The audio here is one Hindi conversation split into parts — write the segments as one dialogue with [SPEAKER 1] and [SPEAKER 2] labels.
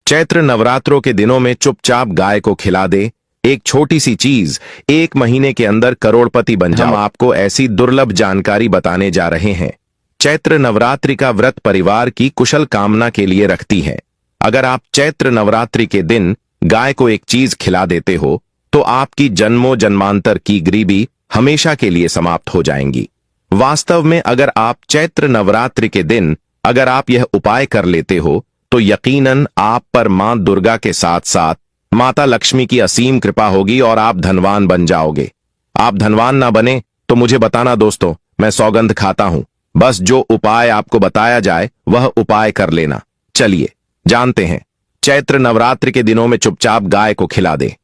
[SPEAKER 1] चैत्र नवरात्रों के दिनों में चुपचाप गाय को खिला दे। एक छोटी सी चीज 1 महीने के अंदर करोड़पति बन जाओ। हम आपको ऐसी दुर्लभ जानकारी बताने जा रहे हैं। चैत्र नवरात्रि का व्रत परिवार की कुशल कामना के लिए रखती है। अगर आप चैत्र नवरात्रि के दिन गाय को एक चीज खिला देते हो तो आपकी जन्मों जन्मांतर की गरीबी हमेशा के लिए समाप्त हो जाएंगी। वास्तव में अगर आप चैत्र नवरात्रि के दिन अगर आप यह उपाय कर लेते हो तो यकीनन आप पर मां दुर्गा के साथ साथ माता लक्ष्मी की असीम कृपा होगी और आप धनवान बन जाओगे। आप धनवान ना बने तो मुझे बताना दोस्तों, मैं सौगंध खाता हूं। बस जो उपाय आपको बताया जाए वह उपाय कर लेना। चलिए जानते हैं। चैत्र नवरात्रि के दिनों में चुपचाप गाय को खिला दे।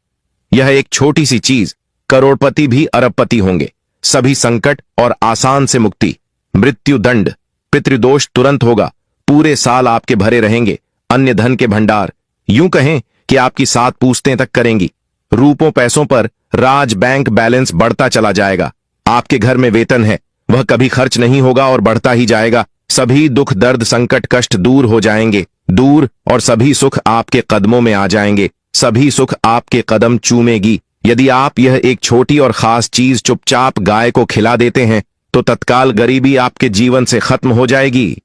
[SPEAKER 1] यह एक छोटी सी चीज करोड़पति भी अरबपति होंगे। सभी संकट और आसान से मुक्ति, मृत्यु दंड, पितृदोष तुरंत होगा। पूरे साल आपके भरे रहेंगे अन्य धन के भंडार। यूं कहें कि आपकी 7 पूछतें तक करेंगी। रूपों पैसों पर राज बैंक बैलेंस बढ़ता चला जाएगा। आपके घर में वेतन है वह कभी खर्च नहीं होगा और बढ़ता ही जाएगा। सभी दुख दर्द संकट कष्ट दूर हो जाएंगे दूर, और सभी सुख आपके कदमों में आ जाएंगे। सभी सुख आपके कदम चूमेगी। यदि आप यह एक छोटी और खास चीज चुपचाप गाय को खिला देते हैं तो तत्काल गरीबी आपके जीवन से खत्म हो जाएगी।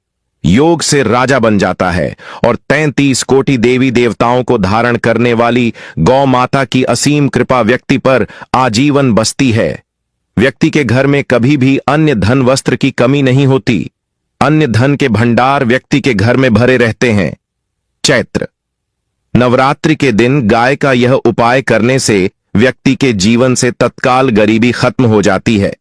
[SPEAKER 1] योग से राजा बन जाता है और 33 कोटि देवी देवताओं को धारण करने वाली गौ माता की असीम कृपा व्यक्ति पर आजीवन बसती है। व्यक्ति के घर में कभी भी अन्य धन वस्त्र की कमी नहीं होती। अन्य धन के भंडार व्यक्ति के घर में भरे रहते हैं। चैत्र नवरात्रि के दिन गाय का यह उपाय करने से व्यक्ति के जीवन से तत्काल गरीबी खत्म हो जाती है।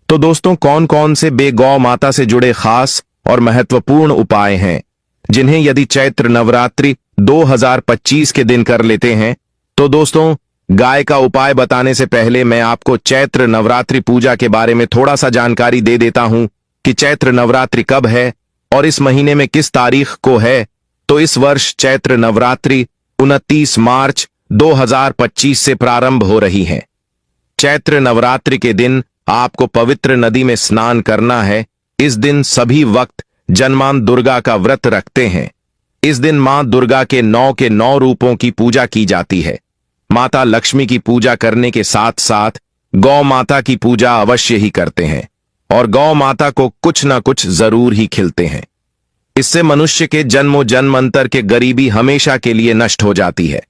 [SPEAKER 1] तो दोस्तों, कौन कौन से गौ माता से जुड़े खास और महत्वपूर्ण उपाय हैं जिन्हें यदि चैत्र नवरात्रि 2025 के दिन कर लेते हैं तो दोस्तों, गाय का उपाय बताने से पहले मैं आपको चैत्र नवरात्रि पूजा के बारे में थोड़ा सा जानकारी दे देता हूं कि चैत्र नवरात्रि कब है और इस महीने में किस तारीख को है। तो इस वर्ष चैत्र नवरात्रि 29 मार्च 2025 से प्रारंभ हो रही है। चैत्र नवरात्रि के दिन आपको पवित्र नदी में स्नान करना है। इस दिन सभी वक्त जन्मां दुर्गा का व्रत रखते हैं। इस दिन मां दुर्गा के 9 रूपों की पूजा की जाती है। माता लक्ष्मी की पूजा करने के साथ साथ गौ माता की पूजा अवश्य ही करते हैं और गौ माता को कुछ ना कुछ जरूर ही खिलते हैं। इससे मनुष्य के जन्मों जन्मांतर के गरीबी हमेशा के लिए नष्ट हो जाती है।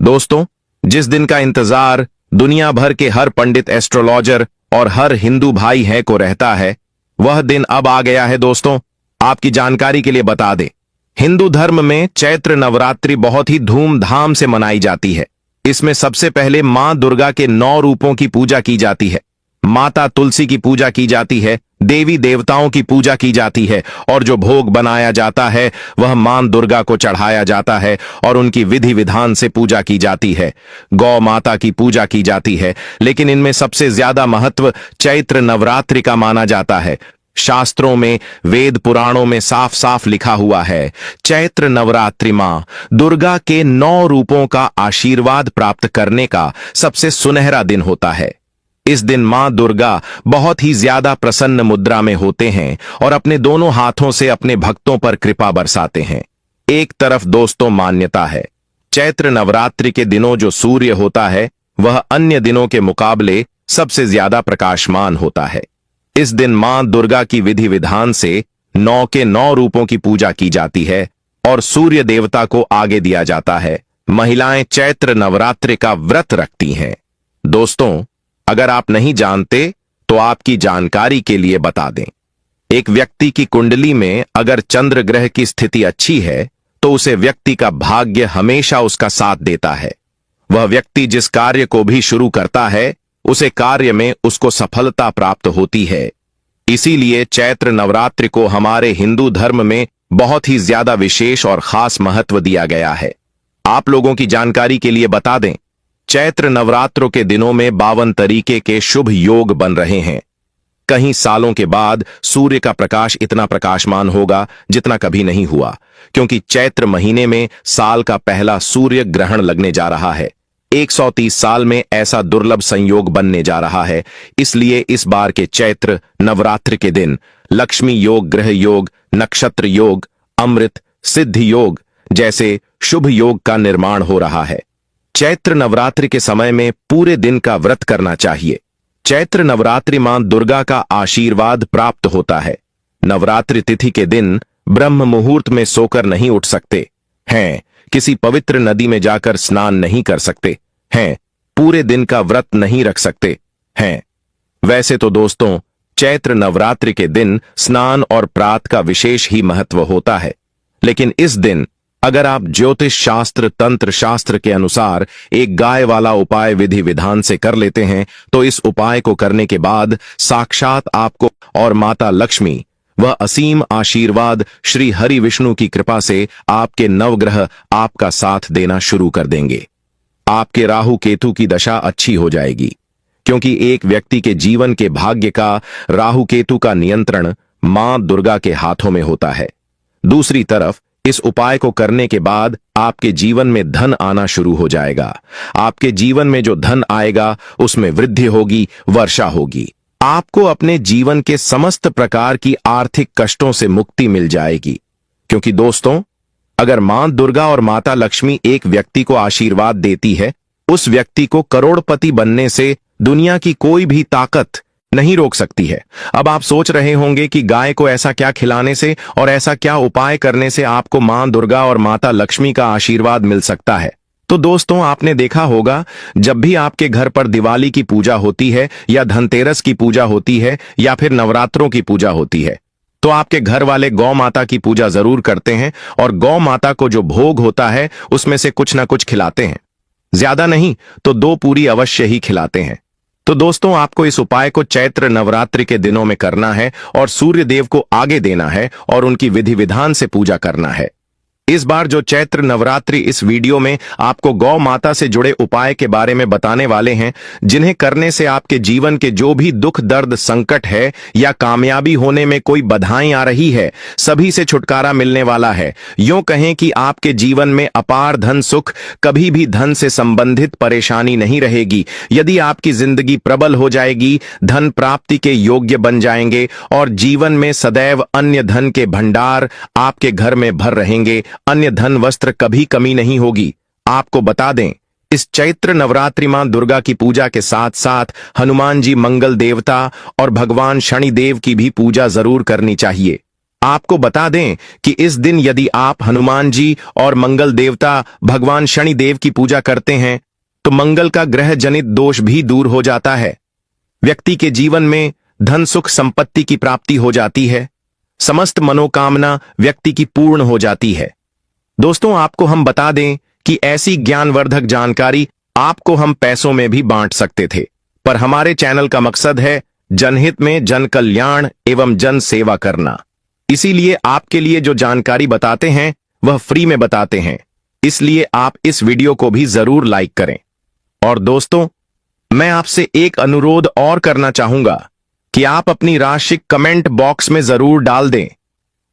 [SPEAKER 1] दोस्तों, जिस दिन का इंतजार दुनिया भर के हर पंडित, एस्ट्रोलॉजर और हर हिंदू भाई है को रहता है, वह दिन अब आ गया है। दोस्तों, आपकी जानकारी के लिए बता दें, हिंदू धर्म में चैत्र नवरात्रि बहुत ही धूमधाम से मनाई जाती है। इसमें सबसे पहले मां दुर्गा के 9 रूपों की पूजा की जाती है। माता तुलसी की पूजा की जाती है, देवी देवताओं की पूजा की जाती है और जो भोग बनाया जाता है वह मां दुर्गा को चढ़ाया जाता है और उनकी विधि विधान से पूजा की जाती है। गौ माता की पूजा की जाती है, लेकिन इनमें सबसे ज्यादा महत्व चैत्र नवरात्रि का माना जाता है। शास्त्रों में, वेद पुराणों में साफ साफ लिखा हुआ है, चैत्र नवरात्रि मां दुर्गा के 9 रूपों का आशीर्वाद प्राप्त करने का सबसे सुनहरा दिन होता है। इस दिन मां दुर्गा बहुत ही ज्यादा प्रसन्न मुद्रा में होते हैं और अपने दोनों हाथों से अपने भक्तों पर कृपा बरसाते हैं। एक तरफ दोस्तों मान्यता है, चैत्र नवरात्रि के दिनों जो सूर्य होता है वह अन्य दिनों के मुकाबले सबसे ज्यादा प्रकाशमान होता है। इस दिन मां दुर्गा की विधि विधान से 9 रूपों की पूजा की जाती है और सूर्य देवता को आगे दिया जाता है। महिलाएं चैत्र नवरात्रि का व्रत रखती हैं। दोस्तों, अगर आप नहीं जानते तो आपकी जानकारी के लिए बता दें, एक व्यक्ति की कुंडली में अगर चंद्र ग्रह की स्थिति अच्छी है तो उसे व्यक्ति का भाग्य हमेशा उसका साथ देता है। वह व्यक्ति जिस कार्य को भी शुरू करता है उसे कार्य में उसको सफलता प्राप्त होती है। इसीलिए चैत्र नवरात्रि को हमारे हिंदू धर्म में बहुत ही ज्यादा विशेष और खास महत्व दिया गया है। आप लोगों की जानकारी के लिए बता दें, चैत्र नवरात्रों के दिनों में 52 तरीके के शुभ योग बन रहे हैं। कई सालों के बाद सूर्य का प्रकाश इतना प्रकाशमान होगा जितना कभी नहीं हुआ, क्योंकि चैत्र महीने में साल का पहला सूर्य ग्रहण लगने जा रहा है। 130 साल में ऐसा दुर्लभ संयोग बनने जा रहा है। इसलिए इस बार के चैत्र नवरात्रि के दिन लक्ष्मी योग, ग्रह योग, नक्षत्र योग, अमृत, सिद्धि योग जैसे शुभ योग का निर्माण हो रहा है। चैत्र नवरात्रि के समय में पूरे दिन का व्रत करना चाहिए। चैत्र नवरात्रि मां दुर्गा का आशीर्वाद प्राप्त होता है। नवरात्रि तिथि के दिन ब्रह्म मुहूर्त में सोकर नहीं उठ सकते हैं, किसी पवित्र नदी में जाकर स्नान नहीं कर सकते हैं, पूरे दिन का व्रत नहीं रख सकते हैं। वैसे तो दोस्तों, चैत्र नवरात्रि के दिन स्नान और प्रात का विशेष ही महत्व होता है, लेकिन इस दिन अगर आप ज्योतिष शास्त्र तंत्र शास्त्र के अनुसार एक गाय वाला उपाय विधि विधान से कर लेते हैं तो इस उपाय को करने के बाद साक्षात आपको और माता लक्ष्मी वह असीम आशीर्वाद श्री हरि विष्णु की कृपा से आपके नवग्रह आपका साथ देना शुरू कर देंगे। आपके राहु केतु की दशा अच्छी हो जाएगी, क्योंकि एक व्यक्ति के जीवन के भाग्य का राहु केतु का नियंत्रण मां दुर्गा के हाथों में होता है। दूसरी तरफ इस उपाय को करने के बाद आपके जीवन में धन आना शुरू हो जाएगा। आपके जीवन में जो धन आएगा उसमें वृद्धि होगी, वर्षा होगी। आपको अपने जीवन के समस्त प्रकार की आर्थिक कष्टों से मुक्ति मिल जाएगी, क्योंकि दोस्तों, अगर मां दुर्गा और माता लक्ष्मी एक व्यक्ति को आशीर्वाद देती है, उस व्यक्ति को करोड़पति बनने से दुनिया की कोई भी ताकत नहीं रोक सकती है। अब आप सोच रहे होंगे कि गाय को ऐसा क्या खिलाने से और ऐसा क्या उपाय करने से आपको मां दुर्गा और माता लक्ष्मी का आशीर्वाद मिल सकता है। तो दोस्तों, आपने देखा होगा जब भी आपके घर पर दिवाली की पूजा होती है या धनतेरस की पूजा होती है या फिर नवरात्रों की पूजा होती है, तो आपके घर वाले गौ माता की पूजा जरूर करते हैं और गौ माता को जो भोग होता है उसमें से कुछ ना कुछ खिलाते हैं। ज्यादा नहीं तो 2 पूरी अवश्य ही खिलाते हैं। तो दोस्तों, आपको इस उपाय को चैत्र नवरात्रि के दिनों में करना है और सूर्य देव को आगे देना है और उनकी विधि विधान से पूजा करना है। इस बार जो चैत्र नवरात्रि इस वीडियो में आपको गौ माता से जुड़े उपाय के बारे में बताने वाले हैं, जिन्हें करने से आपके जीवन के जो भी दुख दर्द संकट है या कामयाबी होने में कोई बाधाएं आ रही है, सभी से छुटकारा मिलने वाला है। यूं कहें कि आपके जीवन में अपार धन सुख, कभी भी धन से संबंधित परेशानी नहीं रहेगी। यदि आपकी जिंदगी प्रबल हो जाएगी, धन प्राप्ति के योग्य बन जाएंगे और जीवन में सदैव अन्य धन के भंडार आपके घर में भर रहेंगे। अन्य धन वस्त्र कभी कमी नहीं होगी। आपको बता दें, इस चैत्र नवरात्रि मां दुर्गा की पूजा के साथ साथ हनुमान जी मंगल देवता और भगवान शनि देव की भी पूजा जरूर करनी चाहिए। आपको बता दें कि इस दिन यदि आप हनुमान जी और मंगल देवता भगवान शनि देव की पूजा करते हैं तो मंगल का ग्रह जनित दोष भी दूर हो जाता है। व्यक्ति के जीवन में धन सुख संपत्ति की प्राप्ति हो जाती है। समस्त मनोकामना व्यक्ति की पूर्ण हो जाती है। दोस्तों, आपको हम बता दें कि ऐसी ज्ञानवर्धक जानकारी आपको हम पैसों में भी बांट सकते थे, पर हमारे चैनल का मकसद है जनहित में जन कल्याण एवं जन सेवा करना। इसीलिए आपके लिए जो जानकारी बताते हैं वह फ्री में बताते हैं। इसलिए आप इस वीडियो को भी जरूर लाइक करें। और दोस्तों, मैं आपसे एक अनुरोध और करना चाहूंगा कि आप अपनी राशि कमेंट बॉक्स में जरूर डाल दें,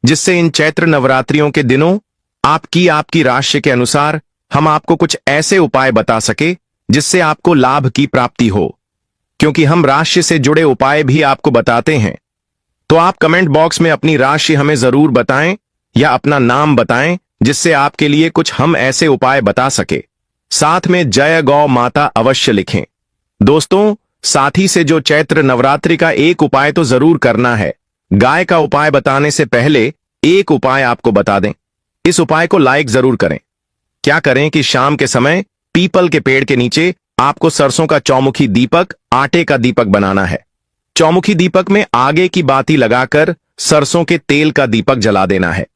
[SPEAKER 1] जिससे इन चैत्र नवरात्रियों के दिनों आपकी राशि के अनुसार हम आपको कुछ ऐसे उपाय बता सके जिससे आपको लाभ की प्राप्ति हो। क्योंकि हम राशि से जुड़े उपाय भी आपको बताते हैं, तो आप कमेंट बॉक्स में अपनी राशि हमें जरूर बताएं या अपना नाम बताएं, जिससे आपके लिए कुछ हम ऐसे उपाय बता सके। साथ में जय गौ माता अवश्य लिखें। दोस्तों, साथी से जो चैत्र नवरात्रि का एक उपाय तो जरूर करना है। गाय का उपाय बताने से पहले एक उपाय आपको बता दें। इस उपाय को लाइक जरूर करें। क्या करें कि शाम के समय पीपल के पेड़ के नीचे आपको सरसों का चौमुखी दीपक, आटे का दीपक बनाना है। चौमुखी दीपक में आगे की बाती लगाकर सरसों के तेल का दीपक जला देना है।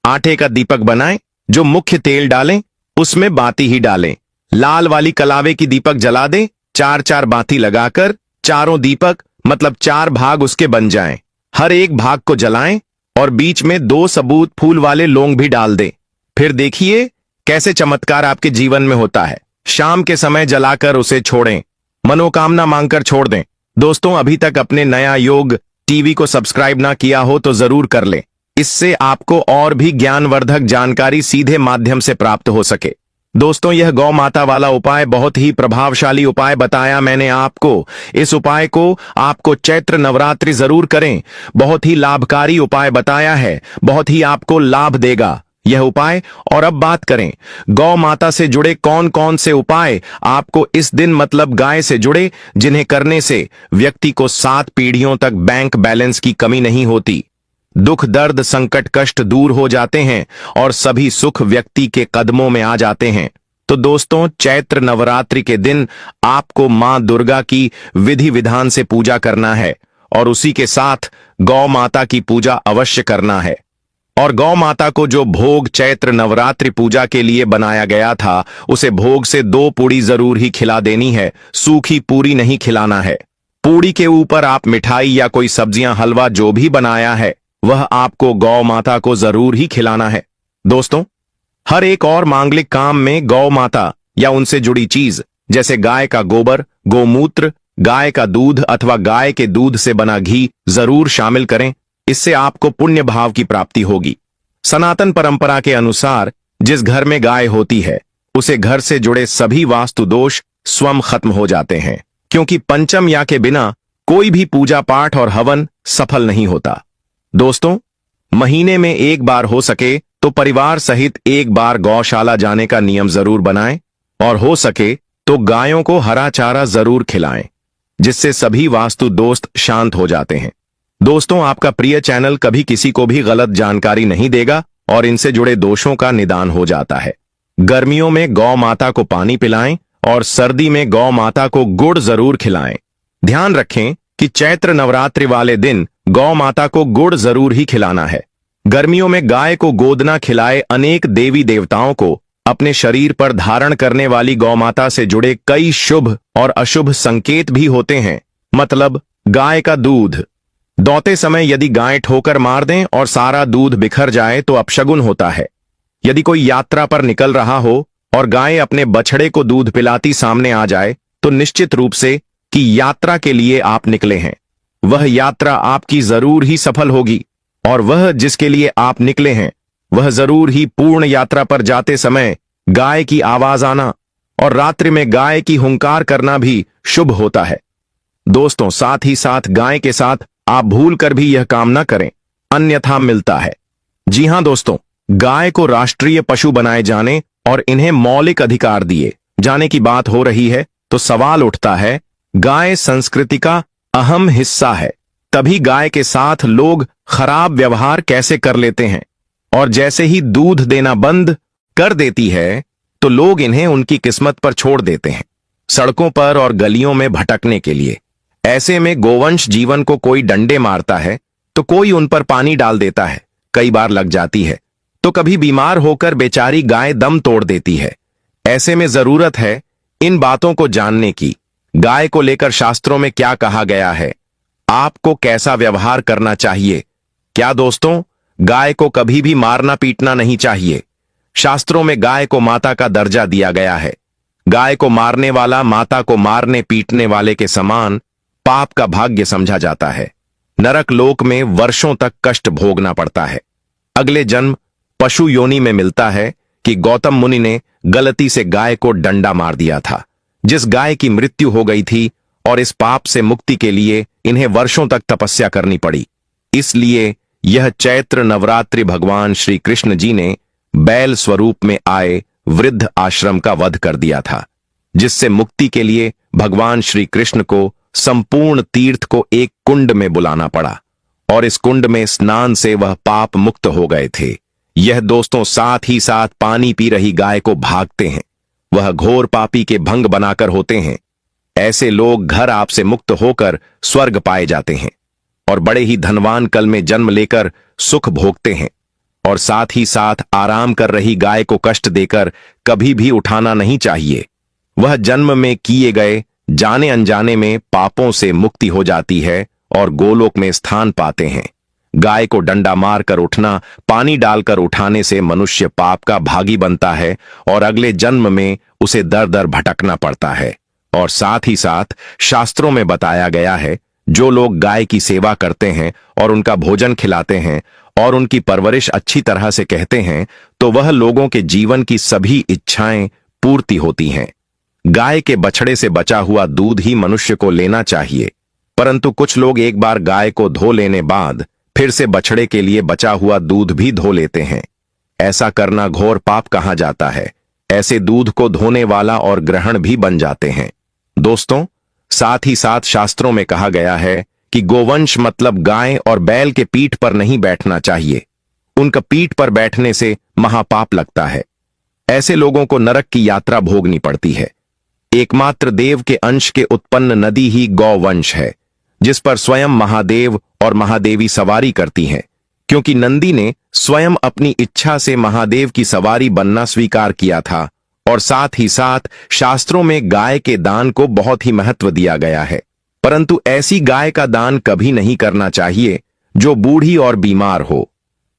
[SPEAKER 1] आटे का दीपक बनाएं, जो मुख्य तेल डालें उसमें बाती ही डालें। लाल वाली कलावे की दीपक जला दें। 4-4 बाती लगाकर चारों दीपक मतलब 4 भाग उसके बन जाएं। हर एक भाग को जलाएं और बीच में 2 सबूत फूल वाले लौंग भी डाल दें। फिर देखिए कैसे चमत्कार आपके जीवन में होता है। शाम के समय जलाकर उसे छोड़ें, मनोकामना मांगकर छोड़ दें। दोस्तों, अभी तक अपने नया योग टीवी को सब्सक्राइब ना किया हो तो जरूर कर लें। इससे आपको और भी ज्ञानवर्धक जानकारी सीधे माध्यम से प्राप्त हो सके। दोस्तों, यह गौ माता वाला उपाय बहुत ही प्रभावशाली उपाय बताया मैंने आपको। इस उपाय को आपको चैत्र नवरात्रि जरूर करें। बहुत ही लाभकारी उपाय बताया है, बहुत ही आपको लाभ देगा। यह उपाय। और अब बात करें गौ माता से जुड़े कौन कौन से उपाय आपको इस दिन मतलब गाय से जुड़े, जिन्हें करने से व्यक्ति को 7 पीढ़ियों तक बैंक बैलेंस की कमी नहीं होती, दुख दर्द संकट कष्ट दूर हो जाते हैं और सभी सुख व्यक्ति के कदमों में आ जाते हैं। तो दोस्तों, चैत्र नवरात्रि के दिन आपको मां दुर्गा की विधि विधान से पूजा करना है और उसी के साथ गौ माता की पूजा अवश्य करना है। और गौ माता को जो भोग चैत्र नवरात्रि पूजा के लिए बनाया गया था, उसे भोग से 2 पूड़ी जरूर ही खिला देनी है, सूखी पूरी नहीं खिलाना है। पूड़ी के ऊपर आप मिठाई या कोई सब्जियां हलवा जो भी बनाया है वह आपको गौ माता को जरूर ही खिलाना है। दोस्तों, हर एक और मांगलिक काम में गौ माता या उनसे जुड़ी चीज जैसे गाय का गोबर, गोमूत्र, गाय का दूध अथवा गाय के दूध से बना घी जरूर शामिल करें। इससे आपको पुण्य भाव की प्राप्ति होगी। सनातन परंपरा के अनुसार जिस घर में गाय होती है उसे घर से जुड़े सभी वास्तु दोष स्वयं खत्म हो जाते हैं, क्योंकि पंचम या के बिना कोई भी पूजा पाठ और हवन सफल नहीं होता। दोस्तों, महीने में एक बार हो सके तो परिवार सहित एक बार गौशाला जाने का नियम जरूर बनाएं और हो सके तो गायों को हरा चारा जरूर खिलाएं, जिससे सभी वास्तु दोस्त शांत हो जाते हैं। दोस्तों, आपका प्रिय चैनल कभी किसी को भी गलत जानकारी नहीं देगा और इनसे जुड़े दोषों का निदान हो जाता है। गर्मियों में गौ माता को पानी पिलाएं और सर्दी में गौ माता को गुड़ जरूर खिलाएं। ध्यान रखें कि चैत्र नवरात्रि वाले दिन गौ माता को गुड़ जरूर ही खिलाना है। गर्मियों में गाय को गोदना खिलाए। अनेक देवी देवताओं को अपने शरीर पर धारण करने वाली गौ माता से जुड़े कई शुभ और अशुभ संकेत भी होते हैं। मतलब गाय का दूध दौते समय यदि गाय ठोकर मार दें और सारा दूध बिखर जाए तो अपशगुन होता है। यदि कोई यात्रा पर निकल रहा हो और गाय अपने बछड़े को दूध पिलाती सामने आ जाए तो निश्चित रूप से कि यात्रा के लिए आप निकले हैं, वह यात्रा आपकी जरूर ही सफल होगी और वह जिसके लिए आप निकले हैं वह जरूर ही पूर्ण यात्रा पर जाते समय गाय की आवाज आना और रात्रि में गाय की हुंकार करना भी शुभ होता है। दोस्तों, साथ ही साथ गाय के साथ आप भूल कर भी यह काम न करें, अन्यथा मिलता है। जी हां दोस्तों, गाय को राष्ट्रीय पशु बनाए जाने और इन्हें मौलिक अधिकार दिए जाने की बात हो रही है तो सवाल उठता है, गाय संस्कृति का अहम हिस्सा है, तभी गाय के साथ लोग खराब व्यवहार कैसे कर लेते हैं और जैसे ही दूध देना बंद कर देती है तो लोग इन्हें उनकी किस्मत पर छोड़ देते हैं, सड़कों पर और गलियों में भटकने के लिए। ऐसे में गोवंश जीवन को कोई डंडे मारता है तो कोई उन पर पानी डाल देता है, कई बार लग जाती है, तो कभी बीमार होकर बेचारी गाय दम तोड़ देती है। ऐसे में जरूरत है इन बातों को जानने की। गाय को लेकर शास्त्रों में क्या कहा गया है, आपको कैसा व्यवहार करना चाहिए। क्या दोस्तों, गाय को कभी भी मारना पीटना नहीं चाहिए। शास्त्रों में गाय को माता का दर्जा दिया गया है। गाय को मारने वाला माता को मारने पीटने वाले के समान पाप का भाग्य समझा जाता है। नरक लोक में वर्षों तक कष्ट भोगना पड़ता है। अगले जन्म पशु योनि में मिलता है कि गौतम मुनि ने गलती से गाय को डंडा मार दिया था, जिस गाय की मृत्यु हो गई थी, और इस पाप से मुक्ति के लिए इन्हें वर्षों तक तपस्या करनी पड़ी। इसलिए यह चैत्र नवरात्रि भगवान श्री कृष्ण जी ने बैल स्वरूप में आए वृद्ध आश्रम का वध कर दिया था, जिससे मुक्ति के लिए भगवान श्री कृष्ण को संपूर्ण तीर्थ को एक कुंड में बुलाना पड़ा और इस कुंड में स्नान से वह पाप मुक्त हो गए थे। यह दोस्तों साथ ही साथ पानी पी रही गाय को भागते हैं, वह घोर पापी के भंग बनाकर होते हैं। ऐसे लोग घर आपसे मुक्त होकर स्वर्ग पाए जाते हैं और बड़े ही धनवान कल में जन्म लेकर सुख भोगते हैं। और साथ ही साथ आराम कर रही गाय को कष्ट देकर कभी भी उठाना नहीं चाहिए। वह जन्म में किए गए जाने अनजाने में पापों से मुक्ति हो जाती है और गोलोक में स्थान पाते हैं। गाय को डंडा मारकर उठना, पानी डालकर उठाने से मनुष्य पाप का भागी बनता है और अगले जन्म में उसे दर दर भटकना पड़ता है। और साथ ही साथ शास्त्रों में बताया गया है, जो लोग गाय की सेवा करते हैं और उनका भोजन खिलाते हैं और उनकी परवरिश अच्छी तरह से कहते हैं, तो वह लोगों के जीवन की सभी इच्छाएं पूर्ति होती हैं। गाय के बछड़े से बचा हुआ दूध ही मनुष्य को लेना चाहिए, परंतु कुछ लोग एक बार गाय को धो लेने बाद फिर से बछड़े के लिए बचा हुआ दूध भी धो लेते हैं। ऐसा करना घोर पाप कहा जाता है। ऐसे दूध को धोने वाला और ग्रहण भी बन जाते हैं। दोस्तों, साथ ही साथ शास्त्रों में कहा गया है कि गोवंश मतलब गाय और बैल के पीठ पर नहीं बैठना चाहिए। उनका पीठ पर बैठने से महापाप लगता है। ऐसे लोगों को नरक की यात्रा भोगनी पड़ती है। एकमात्र देव के अंश के उत्पन्न नदी ही गौवंश है, जिस पर स्वयं महादेव और महादेवी सवारी करती हैं, क्योंकि नंदी ने स्वयं अपनी इच्छा से महादेव की सवारी बनना स्वीकार किया था। और साथ ही साथ शास्त्रों में गाय के दान को बहुत ही महत्व दिया गया है। परंतु ऐसी गाय का दान कभी नहीं करना चाहिए जो बूढ़ी और बीमार हो।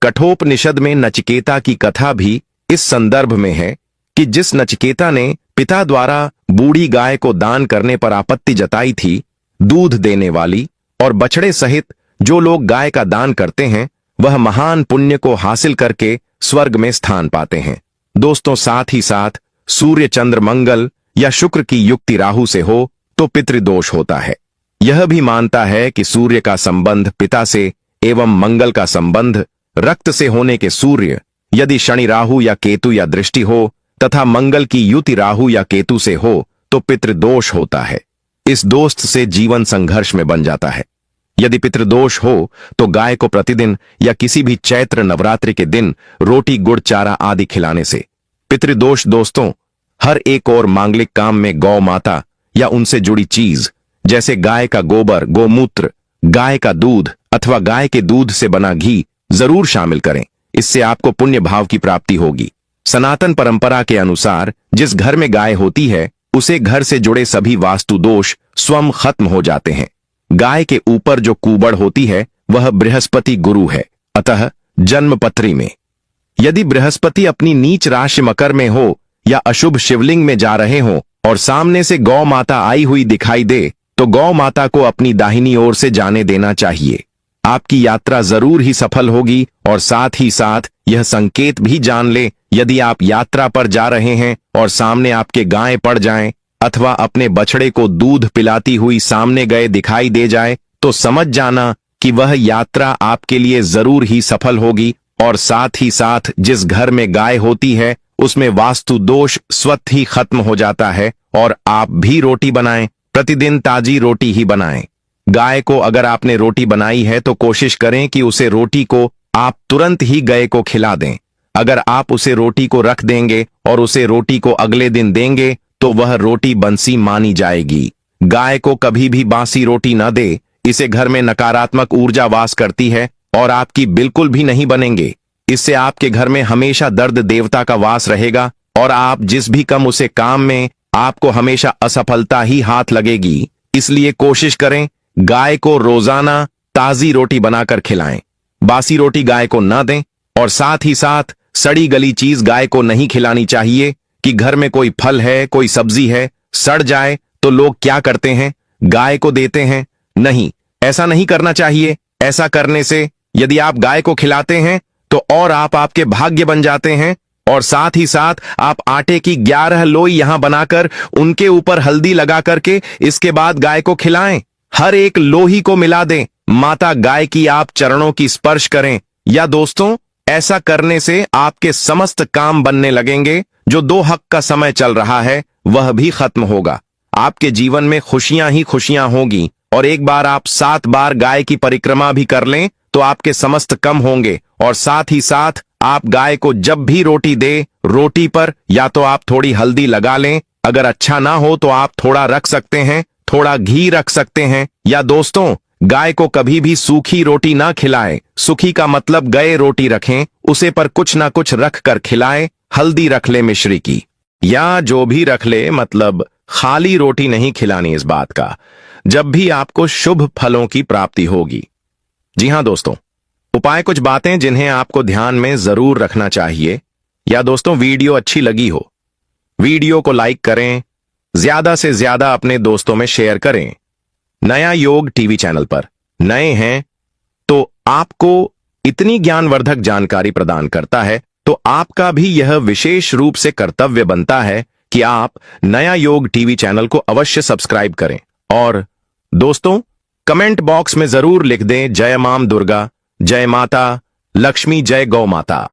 [SPEAKER 1] कठोपनिषद में नचिकेता की कथा भी इस संदर्भ में है कि जिस नचिकेता ने पिता द्वारा बूढ़ी गाय को दान करने पर आपत्ति जताई थी, दूध देने वाली और बछड़े सहित जो लोग गाय का दान करते हैं वह महान पुण्य को हासिल करके स्वर्ग में स्थान पाते हैं। दोस्तों, साथ ही साथ सूर्य चंद्र मंगल या शुक्र की युक्ति राहु से हो तो पितृदोष होता है। यह भी मानता है कि सूर्य का संबंध पिता से एवं मंगल का संबंध रक्त से होने के सूर्य यदि शनि राहु या केतु या दृष्टि हो तथा मंगल की युति राहु या केतु से हो तो पितृदोष होता है। इस दोस्त से जीवन संघर्ष में बन जाता है। यदि पितृदोष हो तो गाय को प्रतिदिन या किसी भी चैत्र नवरात्रि के दिन रोटी गुड़ चारा आदि खिलाने से पितृदोष। दोस्तों, हर एक और मांगलिक काम में गौ माता या उनसे जुड़ी चीज जैसे गाय का गोबर, गोमूत्र, गाय का दूध अथवा गाय के दूध से बना घी जरूर शामिल करें। इससे आपको पुण्य भाव की प्राप्ति होगी। सनातन परंपरा के अनुसार जिस घर में गाय होती है उसे घर से जुड़े सभी वास्तु दोष स्वयं खत्म हो जाते हैं। गाय के ऊपर जो कुबड़ होती है वह बृहस्पति गुरु है। अतः जन्मपत्री में यदि बृहस्पति अपनी नीच राशि मकर में हो या अशुभ शिवलिंग में जा रहे हो और सामने से गौ माता आई हुई दिखाई दे तो गौ माता को अपनी दाहिनी ओर से जाने देना चाहिए। आपकी यात्रा जरूर ही सफल होगी। और साथ ही साथ यह संकेत भी जान ले, यदि आप यात्रा पर जा रहे हैं और सामने आपके गाय पड़ जाएं अथवा अपने बछड़े को दूध पिलाती हुई सामने गए दिखाई दे जाए तो समझ जाना कि वह यात्रा आपके लिए जरूर ही सफल होगी। और साथ ही साथ जिस घर में गाय होती है उसमें वास्तु दोष स्वतः ही खत्म हो जाता है। और आप भी रोटी बनाएं, प्रतिदिन ताजी रोटी ही बनाएं। गाय को अगर आपने रोटी बनाई है तो कोशिश करें कि उसे रोटी को आप तुरंत ही गाय को खिला दें। अगर आप उसे रोटी को रख देंगे और उसे रोटी को अगले दिन देंगे तो वह रोटी बंसी मानी जाएगी। गाय को कभी भी बासी रोटी न दे, इसे घर में नकारात्मक ऊर्जा वास करती है और आपकी बिल्कुल भी नहीं बनेंगे। इससे आपके घर में हमेशा दर्द देवता का वास रहेगा और आप जिस भी कम उसे काम में आपको हमेशा असफलता ही हाथ लगेगी। इसलिए कोशिश करें गाय को रोजाना ताजी रोटी बनाकर खिलाएं। बासी रोटी गाय को न दें और साथ ही साथ सड़ी गली चीज गाय को नहीं खिलानी चाहिए। कि घर में कोई फल है, कोई सब्जी है, सड़ जाए तो लोग क्या करते हैं, गाय को देते हैं। नहीं, ऐसा नहीं करना चाहिए। ऐसा करने से यदि आप गाय को खिलाते हैं तो और आप आपके भाग्य बन जाते हैं। और साथ ही साथ आप आटे की 11 लोई यहां बनाकर उनके ऊपर हल्दी लगा करके इसके बाद गाय को खिलाएं। हर एक लोही को मिला दें, माता गाय की आप चरणों की स्पर्श करें। या दोस्तों, ऐसा करने से आपके समस्त काम बनने लगेंगे। जो 2 हक का समय चल रहा है वह भी खत्म होगा। आपके जीवन में खुशियां ही खुशियां होगी। और एक बार आप 7 बार गाय की परिक्रमा भी कर लें तो आपके समस्त कम होंगे। और साथ ही साथ आप गाय को जब भी रोटी दे, रोटी पर या तो आप थोड़ी हल्दी लगा लें। अगर अच्छा ना हो तो आप थोड़ा रख सकते हैं, थोड़ा घी रख सकते हैं। या दोस्तों, गाय को कभी भी सूखी रोटी ना खिलाएं। सूखी का मतलब गए रोटी रखें, उसे पर कुछ ना कुछ रख कर खिलाएं। हल्दी रख ले मिश्री की या जो भी रख ले, मतलब खाली रोटी नहीं खिलानी। इस बात का जब भी आपको शुभ फलों की प्राप्ति होगी। जी हां दोस्तों, उपाय कुछ बातें जिन्हें आपको ध्यान में जरूर रखना चाहिए। या दोस्तों, वीडियो अच्छी लगी हो, वीडियो को लाइक करें, ज्यादा से ज्यादा अपने दोस्तों में शेयर करें। नया योग टीवी चैनल पर नए हैं तो आपको इतनी ज्ञानवर्धक जानकारी प्रदान करता है, तो आपका भी यह विशेष रूप से कर्तव्य बनता है कि आप नया योग टीवी चैनल को अवश्य सब्सक्राइब करें। और दोस्तों, कमेंट बॉक्स में जरूर लिख दें जय मां दुर्गा, जय माता लक्ष्मी, जय गौ माता।